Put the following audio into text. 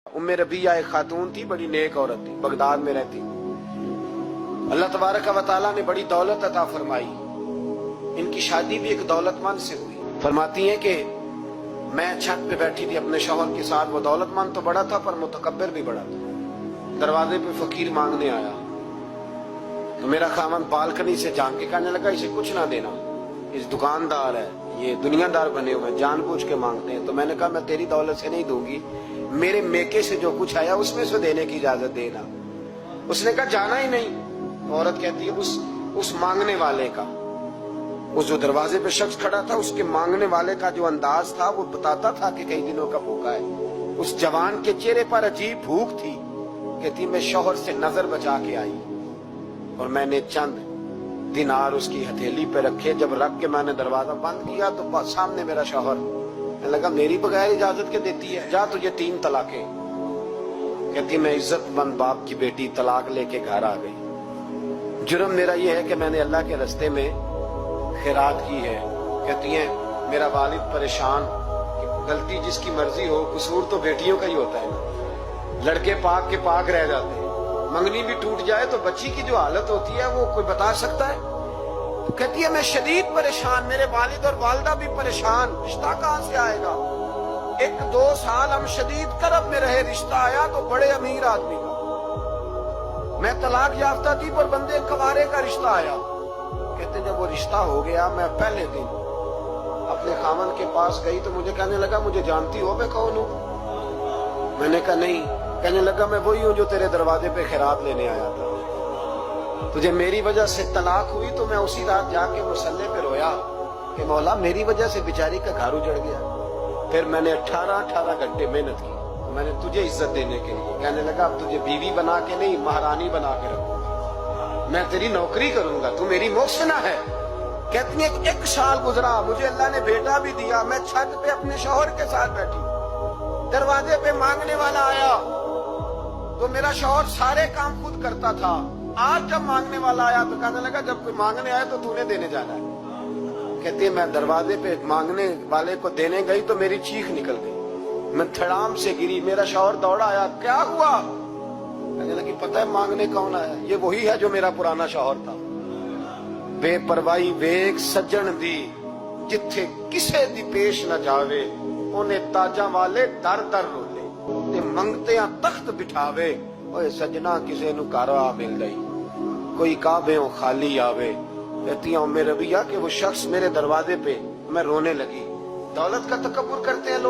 उम्मे रबिया एक खातून थी, बड़ी नेक औरत थी, बगदाद में रहती। अल्लाह तबारक व तआला ने बड़ी दौलत अता फरमाई। इनकी शादी भी एक दौलतमंद से हुई। फरमाती हैं कि मैं छत पे बैठी थी अपने शौहर के साथ। वो दौलतमंद तो बड़ा था पर मुतकब्बिर भी बड़ा था। दरवाजे पे फकीर मांगने आया तो मेरा खामन बालकनी से झांक के कहने लगा, इसे कुछ ना देना, इस दुकानदार है, ये दुनियादार बने हुए हैं, जानबूझ के मांगते हैं। तो मैंने कहा मैं तेरी दौलत से नहीं दूंगी, मेरे मेके से जो कुछ आया उसमें से देने की इजाजत देना। उसने कहा जाना ही नहीं। औरत कहती है उस मांगने वाले का, उस जो दरवाजे पे शख्स खड़ा था, उसके मांगने वाले का जो अंदाज था वो बताता था कि कई दिनों का भूखा है। उस जवान के चेहरे पर अजीब भूख थी। कहती मैं शौहर से नजर बचा के आई और मैंने चंद दिनार उसकी हथेली पे रखे। जब रख के मैंने दरवाजा बंद किया तो सामने मेरा शौहर। लगा मेरी बगैर इजाजत के देती है, जा तुझे 3 तलाकें। कहती मैं इज्जतमंद बाप की बेटी तलाक लेके घर आ गई। जुर्म मेरा ये है कि मैंने अल्लाह के रास्ते में खैरात की है। कहती है मेरा वालिद परेशान, गलती जिसकी मर्जी हो, कसूर तो बेटियों का ही होता है ना। लड़के पाक के पाक रह जाते हैं, मंगनी भी टूट जाए तो बच्ची की जो हालत होती है वो कोई बता सकता है। तो कहती है मैं शदीद परेशान, मेरे वालिद और वालदा भी परेशान, रिश्ता कहां से आएगा। 1-2 साल हम शदीद करब में रहे, रिश्ता आया तो बड़े अमीर आदमी का। मैं तलाक याफ्ता थी पर बंदे कवारे का रिश्ता आया। कहते जब वो रिश्ता हो गया, मैं पहले दिन अपने खामन के पास गई तो मुझे कहने लगा मुझे जानती हो मैं कौन हूं। मैंने कहा नहीं। कहने लगा मैं वही हूं जो तेरे दरवाजे पे खैरात लेने आया था। तुझे मेरी वजह से तलाक हुई तो मैं उसी रात जाके मुसल्ले पे रोया कि मौला मेरी वजह से बेचारी का घर उजड़ गया। फिर मैंने 18 घंटे मेहनत की, मैंने तुझे इज्जत देने के लिए। कहने लगा अब तुझे बीवी बना के नहीं, महारानी बना के रखूंगा, मैं तेरी नौकरी करूंगा, तू मेरी मोहसिना है। कहती है 1 साल गुजरा, मुझे अल्लाह ने बेटा भी दिया। मैं छत पे अपने शौहर के साथ बैठी, दरवाजे पे मांगने वाला आया तो मेरा शौहर सारे काम खुद करता था। आज जब मांगने वाला आया तो कहने लगा जब कोई मांगने आया तो तूने देने जाना है। कहती है मैं दरवाजे पे मांगने वाले को देने गई तो मेरी चीख निकल गई, मैं धड़ाम से गिरी। मेरा शौहर दौड़ा आया, क्या हुआ। कहने लगी पता है मांगने कौन आया, ये वही है जो मेरा पुराना शौहर था। बेपरवाही वेख सज्जन दी, जिथे किसे दी पेश न जावे, उन्हें ताजा वाले दर दर रोले ते मंगते तख्त बिठावे। ओए सजना किसे नु घर आ मिल गई, कोई काबे खाली आवे। कहती हूं मेरे रबिया कि वो शख्स मेरे दरवाजे पे, मैं रोने लगी। दौलत का तकब्बुर करते हैं लोग।